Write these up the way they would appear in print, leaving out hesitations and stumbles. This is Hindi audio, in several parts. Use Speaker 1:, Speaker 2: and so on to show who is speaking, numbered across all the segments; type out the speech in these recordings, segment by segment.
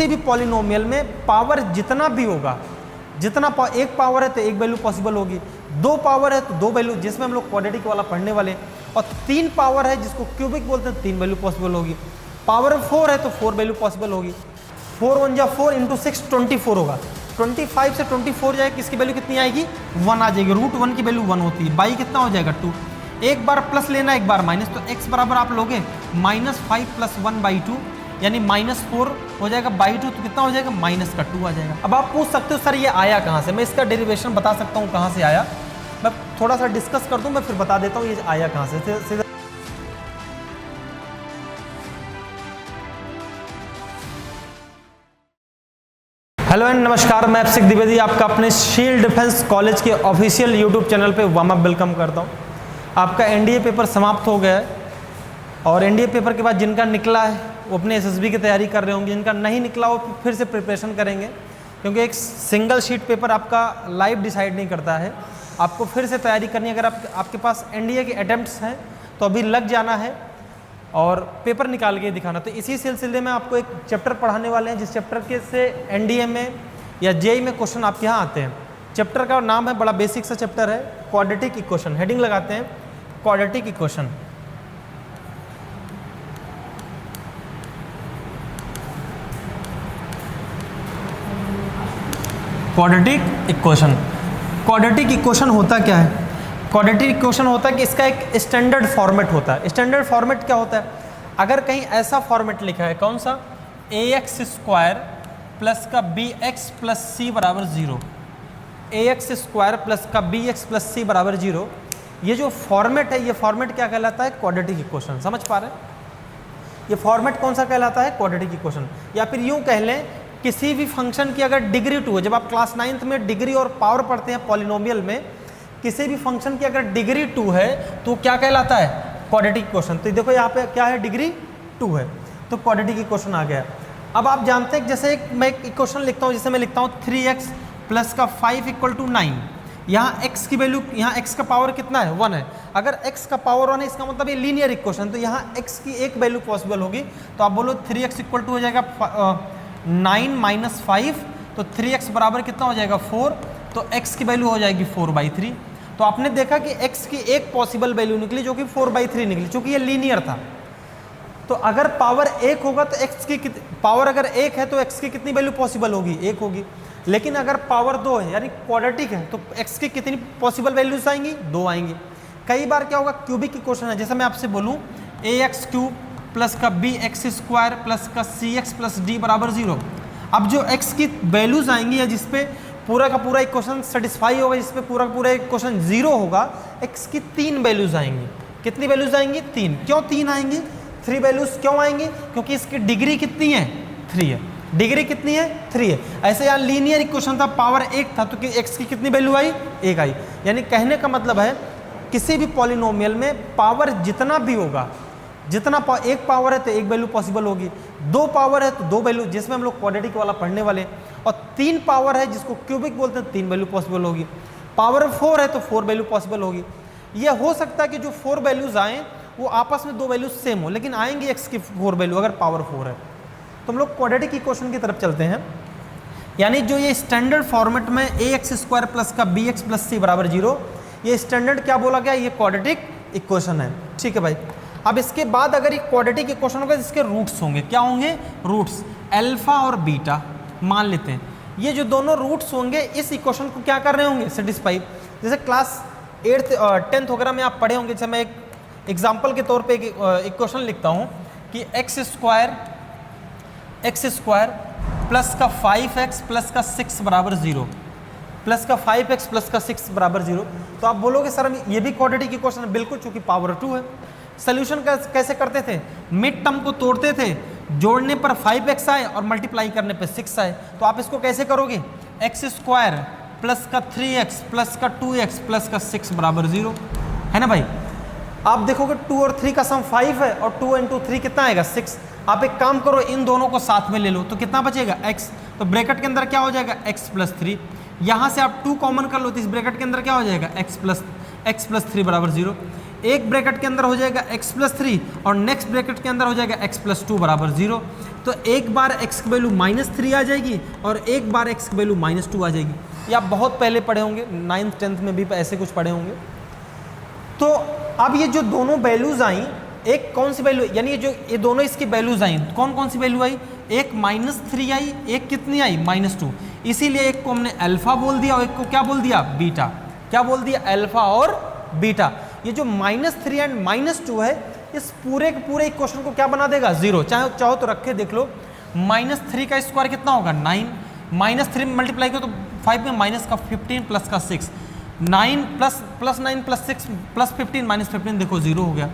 Speaker 1: किसी भी पॉलिनोमियल में पावर जितना भी होगा, एक पावर है तो एक वैल्यू पॉसिबल होगी, दो पावर है तो दो वैल्यू, जिसमें हम लोग क्वाड्रेटिक वाला पढ़ने वाले हैं, और तीन पावर है जिसको क्यूबिक बोलते हैं, तीन वैल्यू पॉसिबल होगी। पावर 4 है तो 4 वैल्यू पॉसिबल होगी। 4 1 जा 4 इंटू 6 24 होगा। 25 से 24 जाए, किसकी वैल्यू कितनी आएगी? 1 आ जाएगी। रूट 1 की वैल्यू 1 होती है। बाई कितना हो जाएगा? 2। एक बार प्लस लेना, एक बार माइनस, तो x बराबर आप लोगे -5 + 1/2 यानी -4 हो जाएगा बाई 2, तो कितना हो जाएगा? -2 आ जाएगा। अब आप पूछ सकते हो सर ये आया कहाँ से? मैं इसका डेरिवेशन बता सकता हूँ कहाँ से आया। मैं थोड़ा सा डिस्कस कर दूँ, मैं फिर बता देता हूँ ये आया कहाँ से। सीधा हेलो एंड नमस्कार, मैं अभिषेक द्विवेदी आपका अपने शील्ड डिफेंस कॉलेज के ऑफिशियल यूट्यूब चैनल पे वार्म अप वेलकम करता हूँ। आपका एनडीए पेपर समाप्त हो गया है और एनडीए पेपर के बाद जिनका निकला है वो अपने एसएसबी की तैयारी कर रहे होंगे, जिनका नहीं निकला वो फिर से प्रिपरेशन करेंगे, क्योंकि एक सिंगल शीट पेपर आपका लाइव डिसाइड नहीं करता है। आपको फिर से तैयारी करनी है। अगर आपके पास एनडीए के अटेम्प्ट्स हैं तो अभी लग जाना है और पेपर निकाल के दिखाना। तो इसी सिलसिले में आपको एक चैप्टर पढ़ाने वाले हैं, जिस चैप्टर के से एनडीए में या जेईई में क्वेश्चन आपके यहाँ आते हैं। चैप्टर का नाम है, बड़ा बेसिक सा चैप्टर है, क्वाड्रेटिक इक्वेशन। हेडिंग लगाते हैं quadratic equation. Quadratic equation. Quadratic equation होता क्या है? क्वाड्रेटिक इक्वेशन होता है कि इसका एक स्टैंडर्ड फॉर्मेट होता है। स्टैंडर्ड फॉर्मेट क्या होता है? अगर कहीं ऐसा फॉर्मेट लिखा है, कौन सा? ax² प्लस का bx प्लस c बराबर 0, ax² प्लस का bx प्लस c बराबर 0, ये जो फॉर्मेट है, ये फॉर्मेट क्या कहलाता है? Quadratic equation. समझ पा रहे हैं? ये फॉर्मेट कौन सा कहलाता है? Quadratic equation. या फिर यूँ कह लें, किसी भी फंक्शन की अगर डिग्री 2 है, जब आप क्लास 9th में डिग्री और पावर पढ़ते हैं पॉलिनोमियल में, किसी भी फंक्शन की अगर डिग्री 2 है तो क्या कहलाता है? Quadratic equation. तो देखो यहाँ पे क्या है? डिग्री 2 है तो क्वाड्रेटिक इक्वेशन आ गया। अब आप जानते हैं जैसे मैं एक इक्वेशन लिखता हूँ, जैसे मैं लिखता हूँ 3x प्लस का 5 = 9। यहाँ x की वैल्यू, यहाँ x का पावर कितना है? 1 है। अगर x का पावर 1 है, इसका मतलब ये लीनियर इक्वेशन, तो यहाँ x की एक वैल्यू पॉसिबल होगी। तो आप बोलो 3x = हो जाएगा 9 - 5, तो 3x बराबर कितना हो जाएगा? 4, तो x की वैल्यू हो जाएगी 4/3। तो आपने देखा कि x की एक पॉसिबल वैल्यू निकली जो कि 4/3 निकली, क्योंकि ये लीनियर था। तो अगर पावर 1 होगा तो x की पावर अगर 1 है तो x की कितनी वैल्यू पॉसिबल होगी? 1 होगी। लेकिन अगर पावर 2 है यानी क्वाड्रेटिक है तो x की कितनी पॉसिबल वैल्यूज आएंगी? 2 आएंगी। कई बार क्या होगा? क्यूबिक इक्वेशन है, जैसे मैं आपसे बोलूँ ax³ प्लस का bx² प्लस का cx प्लस d बराबर 0। अब जो x की वैल्यूज आएंगी या जिसपे पूरा का पूरा इक्वेशन सेटिस्फाई होगा, जिसपे पूरा का पूरा इक्वेशन 0 होगा, x की 3 वैल्यूज आएंगी। कितनी वैल्यूज आएंगी? 3। क्यों 3 आएंगी? 3 वैल्यूज क्यों आएंगी? क्योंकि इसकी डिग्री कितनी है? 3 है। डिग्री कितनी है? 3 है। ऐसे यहाँ लीनियर इक्वेशन था, पावर 1 था, तो कि x की कितनी वैल्यू आई? 1 आई। यानी कहने का मतलब है किसी भी पॉलिनोमियल में पावर जितना भी होगा, एक पावर है तो एक वैल्यू पॉसिबल होगी, दो पावर है तो दो वैल्यू, जिसमें हम लोग क्वाड्रेटिक वाला पढ़ने वाले हैं, और तीन पावर है जिसको क्यूबिक बोलते हैं, 3 वैल्यू पॉसिबल होगी। पावर 4 है तो 4 वैल्यू पॉसिबल होगी। ये हो सकता है कि जो 4 वैल्यूज आएँ वो आपस में 2 वैल्यूज सेम हो, लेकिन आएंगी x की 4 वैल्यू अगर पावर 4 है। तो हम लोग क्वाड्रेटिक इक्वेशन की तरफ चलते हैं। यानी जो ये स्टैंडर्ड फॉर्मेट में ax² प्लस का bx प्लस c बराबर 0, ये स्टैंडर्ड क्या बोला गया? ये क्वाड्रेटिक इक्वेशन है। ठीक है भाई। अब इसके बाद अगर ये क्वाड्रेटिक इक्वेशन होगा, इसके रूट्स होंगे। क्या होंगे? रूट्स अल्फा और बीटा मान लेते हैं। ये जो दोनों रूट्स होंगे इस इक्वेशन को क्या कर रहे होंगे? सेटिस्फाई। जैसे क्लास 8th 10th वगैरह में आप पढ़े होंगे। जैसे मैं एक एग्जाम्पल के तौर पे एक इक्वेशन लिखता हूँ कि x² प्लस का 5x प्लस का 6 बराबर 0, प्लस का 5x प्लस का 6 बराबर 0। तो आप बोलोगे सर ये भी क्वाड्रेटिक इक्वेशन है। बिल्कुल, चूंकि पावर 2 है। सोल्यूशन कैसे करते थे? मिड टर्म को तोड़ते थे, जोड़ने पर 5x आए और मल्टीप्लाई करने पर 6 आए। तो आप इसको कैसे करोगे? x² प्लस का 3x प्लस का 2x प्लस का 6 बराबर 0 है ना भाई। आप देखोगे 2 और 3 का सम 5 है और 2 × 3 कितना आएगा? 6। आप एक काम करो, इन दोनों को साथ में ले लो तो कितना बचेगा? x। तो ब्रैकेट के अंदर क्या हो जाएगा? x + 3। यहाँ से आप 2 कॉमन कर लो तो इस ब्रैकेट के अंदर क्या हो जाएगा? x + 3 बराबर 0। एक ब्रैकेट के अंदर हो जाएगा x+3 और नेक्स्ट ब्रैकेट के अंदर हो जाएगा x+2 बराबर 0। तो एक बार x की वैल्यू -3 आ जाएगी और एक बार x की वैल्यू -2 आ जाएगी। ये आप बहुत पहले पढ़े होंगे, 9th 10th में भी ऐसे कुछ पढ़े होंगे। तो अब ये जो दोनों वैल्यूज आई, एक कौन सी वैल्यू, यानी ये दोनों इसकी वैल्यूज आई, कौन कौन सी वैल्यू आई, एक -3 आई, एक कितनी आई -2। इसीलिए एक को हमने अल्फा बोल दिया और एक को क्या बोल दिया, बीटा। क्या बोल दिया, अल्फा और बीटा। ये जो -3 एंड -2 है, इस पूरे के पूरे इक्वेशन को क्या बना देगा, 0। चाहो तो रख के देख लो, -3 का स्क्वायर कितना होगा, 9, -3 में मल्टीप्लाई करो तो 5 में माइनस का 15 प्लस का 6, 9 प्लस 9 प्लस 6 प्लस 15 -15 देखो 0 हो गया।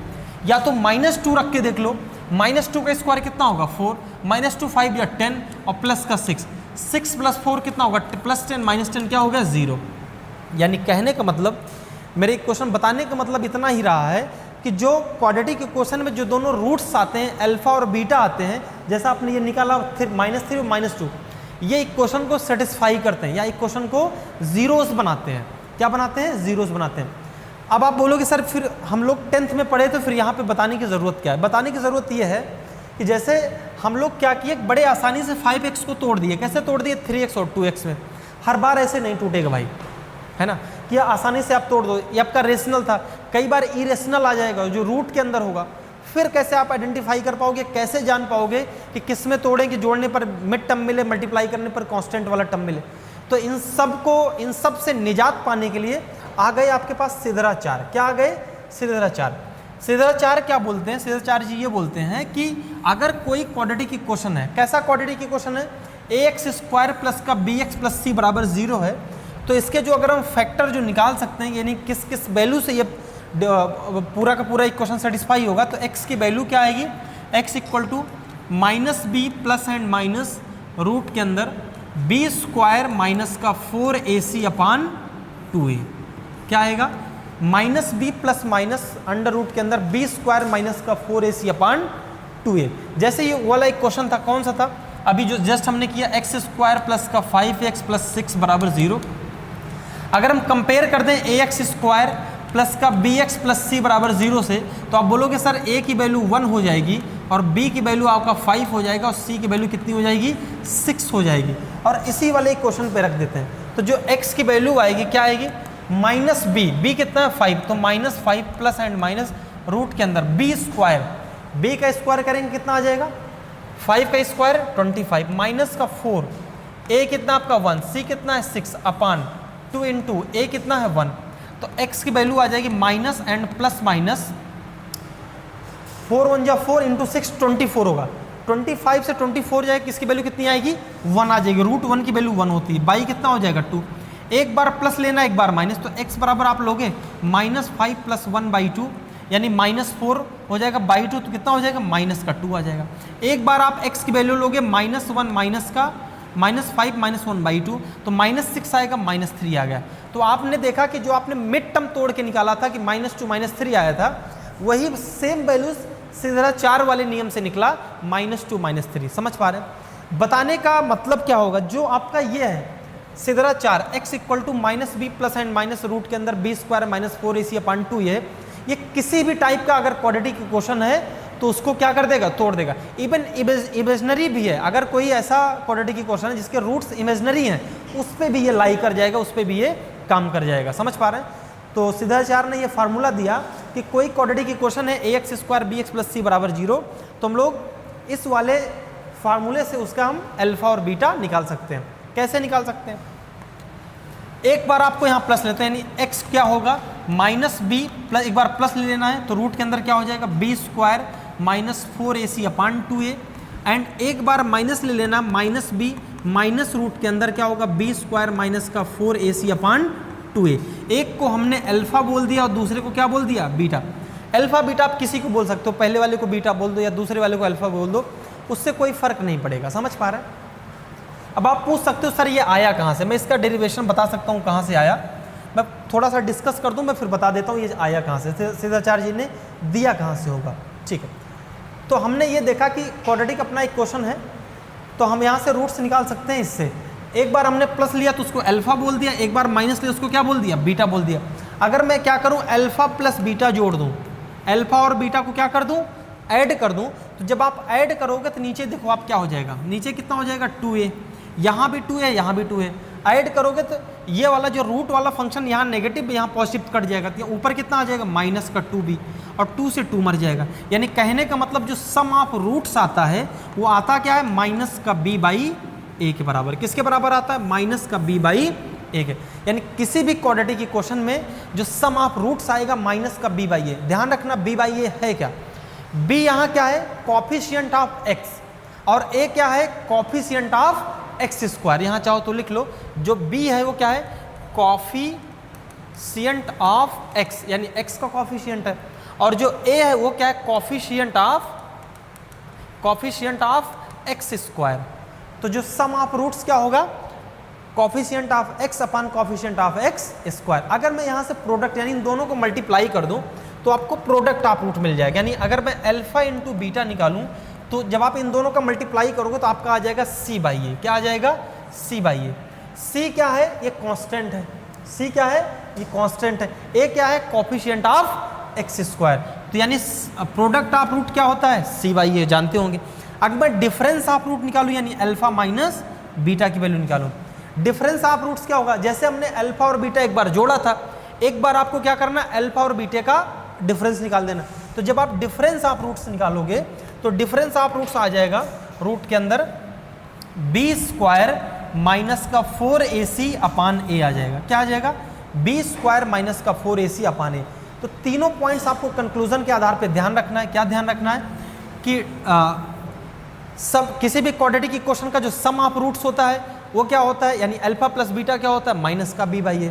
Speaker 1: या तो -2 रख के देख लो, -2 का स्क्वायर कितना होगा 4, -2 5 या 10 और प्लस का 6 + 4 कितना होगा +10 -10 क्या हो गया 0। यानी कहने का मतलब, मेरे इक्वेशन बताने का मतलब इतना ही रहा है कि जो क्वाड्रेटिक इक्वेशन में जो दोनों रूट्स आते हैं अल्फा और बीटा आते हैं, जैसा आपने ये निकाला -3 और -2, ये इक्वेशन को सेटिस्फाई करते हैं या इक्वेशन को जीरोस बनाते हैं। क्या बनाते हैं, जीरोस बनाते हैं। अब आप बोलोगे सर फिर हम लोग 10th में पढ़े तो फिर यहाँ पे बताने की ज़रूरत क्या है। बताने की ज़रूरत ये है कि जैसे हम लोग क्या किए, बड़े आसानी से 5x को तोड़ दिए। कैसे तोड़ दिए, 3x और 2x में। हर बार ऐसे नहीं टूटेगा भाई, है ना, कि आसानी से आप तोड़ दो। ये आपका रेशनल था, कई बार इरेशनल आ जाएगा जो रूट के अंदर होगा। फिर कैसे आप आइडेंटिफाई कर पाओगे, कैसे जान पाओगे कि किस में तोड़ें कि जोड़ने पर मिड टर्म मिले, मल्टीप्लाई करने पर कांस्टेंट वाला टर्म मिले। तो इन सब से निजात पाने के लिए आ गए आपके पास सिद्धाचार्य। क्या आ गए, सिद्धाचार्य। सिद्धाचार्य क्या बोलते हैं, सिद्धाचार्य जी ये बोलते हैं कि अगर कोई क्वाड्रेटिक इक्वेशन है, कैसा क्वाड्रेटिक इक्वेशन है, ax² प्लस का bx प्लस c बराबर 0 है, तो इसके जो अगर हम फैक्टर जो निकाल सकते हैं, यानी किस किस वैल्यू से ये पूरा का पूरा इक्वेशन सेटिस्फाई होगा, तो x की वैल्यू क्या आएगी, x equal to -b plus and minus root के अंदर b² माइनस का 4ac अपान 2a। क्या आएगा, -b plus minus under root के अंदर b² माइनस का 4ac अपान 2a। जैसे ये वाला एक क्वेश्चन था, कौन सा था, अभी जो जस्ट हमने किया, x² प्लस का 5x प्लस 6 बराबर 0। अगर हम कंपेयर कर दें ax² प्लस का bx प्लस c बराबर 0 से, तो आप बोलोगे सर a की वैल्यू 1 हो जाएगी और b की वैल्यू आपका 5 हो जाएगा और c की वैल्यू कितनी हो जाएगी, 6 हो जाएगी। और इसी वाले क्वेश्चन पे रख देते हैं, तो जो x की वैल्यू आएगी क्या आएगी, -b कितना है 5, तो -5 प्लस एंड माइनस रूट के अंदर b² b का स्क्वायर करेंगे कितना आ जाएगा, 5 का स्क्वायर 25 माइनस का 4, a कितना आपका 1, c कितना है 6 अपान 2 इंटू a कितना है 1। तो x की वैल्यू आ जाएगी माइनस एंड प्लस माइनस 4 1 जा 4 इंटू 6 24 होगा। 25 से 24 जाए, किसकी वैल्यू कितनी आएगी, 1 आ जाएगी। √1 की वैल्यू 1 होती है। बाई कितना हो जाएगा 2, एक बार प्लस लेना एक बार माइनस, तो x बराबर आप लोगे -5 प्लस 1/2 यानी -4 हो जाएगा, बाई 2 तो कितना हो जाएगा, -2 आ जाएगा। एक बार आप x की वैल्यू लोगे -1 माइनस का -5 माइनस 1/2 तो -6 आएगा, -3 आ गया। तो आपने देखा कि जो आपने मिड टर्म तोड़ के निकाला था कि -2 -3 आया था, वही सेम वैल्यूज सिद्धाचार्य वाले नियम से निकला, -2 -3। समझ पा रहे हैं। बताने का मतलब क्या होगा, जो आपका ये है Siddhacharya x equal to -b plus and minus root के अंदर b² माइनस 4ac अपान 2 ये किसी भी टाइप का अगर क्वाड्रेटिक इक्वेशन है तो उसको क्या कर देगा, तोड़ देगा। इवन इमेजनरी भी है, अगर कोई ऐसा क्वाड्रेटिक इक्वेशन है जिसके रूट्स इमेजनरी हैं, उस पर भी ये लाई कर जाएगा, उस पर भी ये काम कर जाएगा। समझ पा रहे हैं। तो सिद्धाचार्य ने ये फार्मूला दिया कि कोई क्वाड्रेटिक इक्वेशन है ax² bx प्लस c बराबर 0, तो हम लोग इस वाले फार्मूले से उसका हम अल्फा और बीटा निकाल सकते हैं। कैसे निकाल सकते हैं, एक बार आपको यहाँ प्लस लेते हैं, यानी x क्या होगा -b प्लस, एक बार प्लस ले लेना है तो रूट के अंदर क्या हो जाएगा, b² minus 4ac upon 2a, and एक बार माइनस ले लेना, -b माइनस रूट के अंदर क्या होगा, b² माइनस का 4ac अपान 2a। एक को हमने अल्फा बोल दिया और दूसरे को क्या बोल दिया, बीटा। अल्फा बीटा आप किसी को बोल सकते हो, पहले वाले को बीटा बोल दो या दूसरे वाले को अल्फा बोल दो, उससे कोई फर्क नहीं पड़ेगा। समझ पा रहे हैं। अब आप पूछ सकते हो सर ये आया कहाँ से, मैं इसका डेरिवेशन बता सकता हूँ कहाँ से आया, मैं थोड़ा सा डिस्कस कर दूँ, मैं फिर बता देता हूँ ये आया कहाँ से, सिद्धाचार्य जी ने दिया कहाँ से होगा। ठीक है, तो हमने ये देखा कि क्वाड्रेटिक अपना इक्वेशन है, तो हम यहाँ से रूट्स निकाल सकते हैं इससे। एक बार हमने प्लस लिया तो उसको अल्फा बोल दिया, एक बार माइनस लिया उसको क्या बोल दिया, बीटा बोल दिया। अगर मैं क्या करूं, अल्फा प्लस बीटा जोड़ दूं, अल्फा और बीटा को क्या कर दूं, ऐड कर दूं, तो जब आप ऐड करोगे तो नीचे देखो आप क्या हो जाएगा, नीचे कितना हो जाएगा 2a, यहाँ भी 2 है यहाँ भी 2 है, ऐड करोगे तो ये वाला जो रूट वाला फंक्शन यहाँ नेगेटिव यहाँ पॉजिटिव कट जाएगा, तो ऊपर कितना आ जाएगा माइनस का 2b, और 2 से 2 मर जाएगा। यानी कहने का मतलब जो सम ऑफ रूट्स आता है वो आता क्या है, माइनस का b बाई a के बराबर। किसके बराबर आता है, माइनस का b बाई a के। यानी किसी भी क्वाड्रेटिक इक्वेशन में जो सम ऑफ रूट्स आएगा माइनस का b बाई a। ध्यान रखना b बाई a है क्या, b यहाँ क्या है, कॉफिशिएंट ऑफ x, और a क्या है, कॉफिशिएंट ऑफ एक्स स्क्वायर। यहाँ चाहो तो लिख लो, जो b है वो क्या है, कॉफिशिएंट ऑफ x, यानी x का कॉफिशिएंट है, और जो a है वो क्या है, कॉफिशिएंट ऑफ एक्स स्क्वायर। तो जो सम ऑफ रूट्स क्या होगा, coefficient of x upon coefficient of x square. अगर मैं यहाँ से प्रोडक्ट यानी इन दोनों को मल्टीप्लाई कर दूँ तो आपको प्रोडक्ट ऑफ रूट मिल जाएगा। यानी अगर मैं अल्फा इंटू बीटा निकालूँ तो जब आप इन दोनों का मल्टीप्लाई करोगे तो आपका आ जाएगा c बाई ए। क्या आ जाएगा, c बाई ए। c क्या है, ये कांस्टेंट है, c क्या है, ये कांस्टेंट है, a क्या है, कॉफिशिएंट ऑफ एक्स स्क्वायर। तो यानी प्रोडक्ट ऑफ रूट क्या होता है, c बाई ए, जानते होंगे। अगर मैं डिफरेंस ऑफ रूट निकालूं यानी अल्फा माइनस बीटा की वैल्यू निकालूं, डिफरेंस ऑफ रूट्स क्या होगा, जैसे हमने अल्फा और बीटा एक बार जोड़ा था, एक बार आपको क्या करना है, अल्फा और बीटा का डिफरेंस निकाल देना। तो जब आप डिफरेंस ऑफ रूट्स निकालोगे तो डिफरेंस ऑफ रूट्स आ जाएगा रूट के अंदर b स्क्वायर माइनस का 4ac अपान a आ जाएगा। क्या आ जाएगा, b स्क्वायर माइनस का 4ac अपान a। तो तीनों पॉइंट्स आपको कंक्लूजन के आधार पे ध्यान रखना है। क्या ध्यान रखना है कि सब किसी भी क्वाड्रेटिक इक्वेशन का जो सम ऑफ रूट्स होता है वो क्या होता है, यानी अल्फा प्लस बीटा क्या होता है, माइनस का b by a.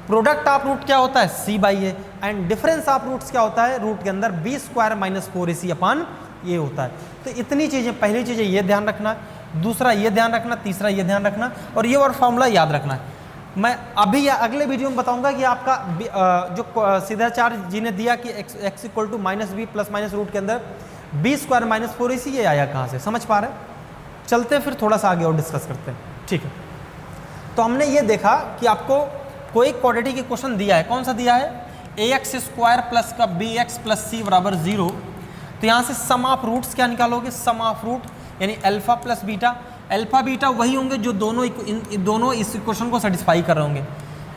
Speaker 1: Product of root क्या होता है, c by a, and difference of roots क्या होता है, रूट के अंदर b स्क्वायर माइनस 4ac अपान ये होता है। तो इतनी चीज़ें, पहली चीज़ें ये ध्यान रखना, दूसरा ये ध्यान रखना, तीसरा ये ध्यान रखना, और ये और फॉर्मूला याद रखना है। मैं अभी या अगले वीडियो में बताऊंगा कि आपका जो सिद्धाचार्य जी ने दिया कि x equal to minus b plus minus root के अंदर b स्क्वायर माइनस 4ac ये आया कहाँ से, समझ पा रहे हैं। चलते हैं फिर थोड़ा सा आगे और डिस्कस करते हैं, ठीक है। तो हमने ये देखा कि आपको कोई क्वाड्रेटिक इक्वेशन दिया है, कौन सा दिया है, ax स्क्वायर प्लस का bx प्लस c बराबर 0। तो यहाँ से सम ऑफ रूट्स क्या निकालोगे, सम ऑफ रूट यानी alpha plus beta. Alpha beta वही होंगे जो दोनों इस इक्वेशन को सेटिस्फाई कर रहे होंगे।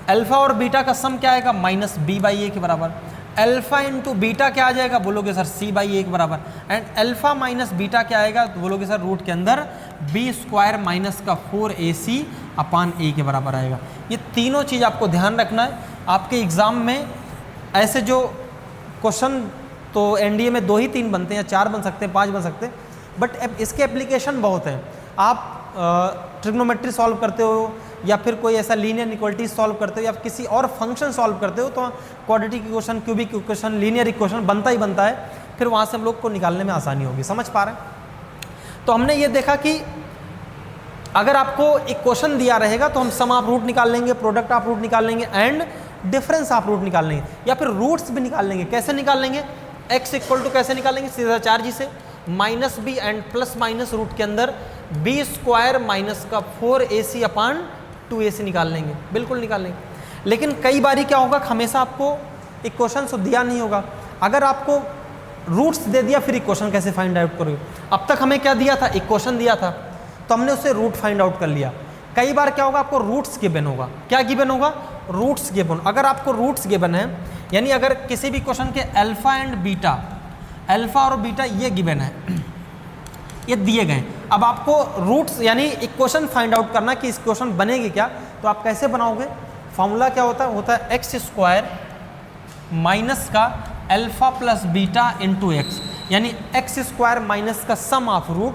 Speaker 1: अल्फा और बीटा का सम क्या आएगा, माइनस b बाई ए के बराबर। अल्फा इंटू बीटा क्या आ जाएगा, बोलोगे सर c बाई ए के बराबर। एंड अल्फा माइनस बीटा क्या आएगा, तो बोलोगे सर रूट के अंदर b स्क्वायर माइनस का 4ac अपान a के बराबर आएगा। ये तीनों चीज़ आपको ध्यान रखना है। आपके एग्ज़ाम में ऐसे जो क्वेश्चन तो एनडीए में 2 ही 3 बनते हैं, 4 बन सकते हैं, 5 बन सकते हैं, बट इसके एप्लीकेशन बहुत हैं। आप ट्रिग्नोमेट्री सॉल्व करते हो या फिर कोई ऐसा लीनियर इक्वलिटी सॉल्व करते हो या किसी और फंक्शन सॉल्व करते हो तो quadratic equation, cubic equation, linear equation बनता ही बनता है, फिर वहाँ से हम लोग को निकालने में आसानी होगी। समझ पा रहे हैं। तो हमने ये देखा कि अगर आपको इक्वेशन दिया रहेगा तो हम सम ऑफ रूट निकाल लेंगे, प्रोडक्ट ऑफ रूट निकाल लेंगे, एंड डिफरेंस ऑफ रूट निकाल लेंगे, या फिर रूट्स भी निकाल लेंगे। कैसे निकाल लेंगे, x इक्वल टू कैसे निकालेंगे, सिद्धाचार्य जी से minus b and plus minus root के अंदर b स्क्वायर माइनस का 4ac अपान 2ac निकाल लेंगे, बिल्कुल निकाल लेंगे। लेकिन कई बारी क्या होगा, हमेशा आपको इक्वेशन तो दिया नहीं होगा। अगर आपको रूट्स दे दिया फिर इक्वेशन कैसे फाइंड आउट करोगे। अब तक हमें क्या दिया था, इक्वेशन दिया था तो हमने उससे रूट फाइंड आउट कर लिया। कई बार क्या होगा, आपको रूट्स गिवन होगा। क्या गिवन होगा, रूट्स गिवन। अगर आपको रूट्स गिवन है यानी अगर किसी भी क्वेश्चन के अल्फा एंड बीटा, अल्फा और बीटा ये गिवन है, ये दिए गए, अब आपको रूट्स यानी इक्वेशन फाइंड आउट करना कि इस क्वेश्चन बनेगी क्या। तो आप कैसे बनाओगे, फॉर्मूला क्या होता है एक्स स्क्वायर माइनस का alpha plus beta into x, यानी एक्स स्क्वायर माइनस का सम ऑफ रूट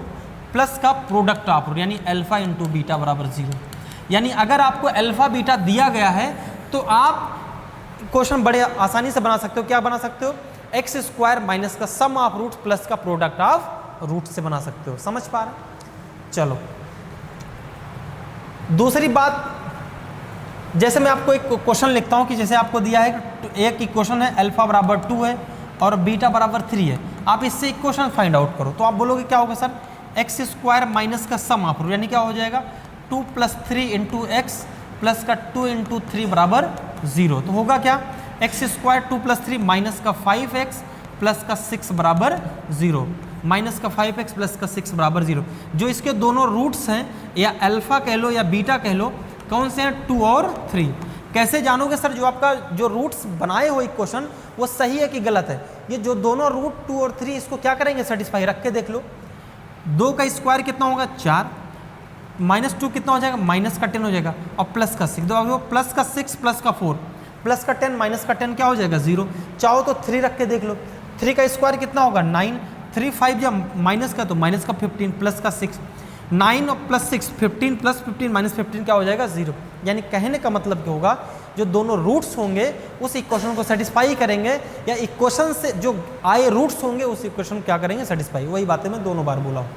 Speaker 1: प्लस का प्रोडक्ट ऑफ रूट, यानी अल्फा इंटू बीटा बराबर 0। यानी अगर आपको अल्फा बीटा दिया गया है तो आप क्वेश्चन बड़े आसानी से बना सकते हो। क्या बना सकते हो, एक्स स्क्वायर माइनस का सम ऑफ रूट प्लस का प्रोडक्ट ऑफ रूट से बना सकते हो। समझ पा रहे। चलो दूसरी बात, जैसे मैं आपको एक क्वेश्चन लिखता हूं कि जैसे आपको दिया है एक इक्वेशन है अल्फा बराबर 2 है और बीटा बराबर 3 है, आप इससे इक्वेशन फाइंड आउट करो। तो आप बोलोगे क्या होगा सर, एक्स स्क्वायर माइनस का सम ऑफ रूट, यानी क्या हो जाएगा 2 + 3 × x प्लस का 2 × 3 बराबर 0। तो होगा क्या, एक्स स्क्वायर 2 + 3 माइनस का 5x प्लस का 6 बराबर 0, माइनस का 5x प्लस का 6 बराबर 0। जो इसके दोनों रूट्स हैं या अल्फा कह लो या बीटा कह लो, कौन से हैं? 2 और 3। कैसे जानोगे सर जो आपका जो रूट्स बनाए हो इक्वेशन वो सही है कि गलत है? ये जो दोनों रूट 2 और 3 इसको क्या करेंगे? सेटिस्फाई। रख के देख लो, 2 का स्क्वायर कितना होगा? 4, -2 कितना हो जाएगा? माइनस का 10 हो जाएगा, और प्लस का 6, दो प्लस का 6 प्लस का 4 प्लस का 10 माइनस का 10 क्या हो जाएगा? 0। चाहो तो 3 रख के देख लो, 3 का स्क्वायर कितना होगा? 9, 3 5 जब माइनस का तो माइनस का 15 प्लस का 6, 9 और प्लस 6 15 प्लस 15 माइनस 15 क्या हो जाएगा? 0। यानी कहने का मतलब क्या होगा? जो दोनों रूट्स होंगे उस इक्वेशन को सेटिस्फाई करेंगे, या इक्वेशन से जो आए रूट्स होंगे उस इक्वेशन को क्या करेंगे? सेटिस्फाई। वही बातें मैं दोनों बार बोला हूँ,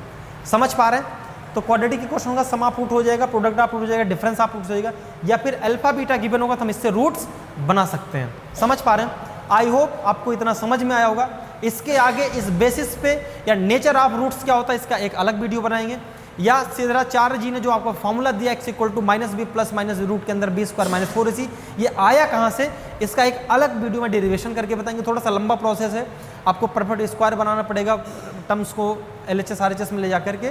Speaker 1: समझ पा रहे हैं? तो क्वाड्रेटिक इक्वेशन का सम आप पुट हो जाएगा, प्रोडक्ट आप पुट हो जाएगा, डिफरेंस आप पुट हो जाएगा, या फिर अल्फा बीटा गिवन होगा तो हम इससे रूट्स बना सकते हैं। समझ पा रहे हैं? आई होप आपको इतना समझ में आया होगा। इसके आगे इस बेसिस पे या नेचर ऑफ रूट्स क्या होता है इसका एक अलग वीडियो बनाएंगे, या सीधा 4 जी ने जो आपको फॉर्मूला दिया x = -b plus minus root के अंदर b² - 4ac, ये आया कहाँ से, इसका एक अलग वीडियो में डेरिवेशन करके बताएंगे। थोड़ा सा लंबा प्रोसेस है, आपको परफेक्ट स्क्वायर बनाना पड़ेगा, टर्म्स को LHS RHS में ले जा करके।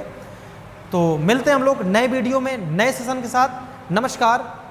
Speaker 1: तो मिलते हैं हम लोग नए वीडियो में नए सेशन के साथ। नमस्कार।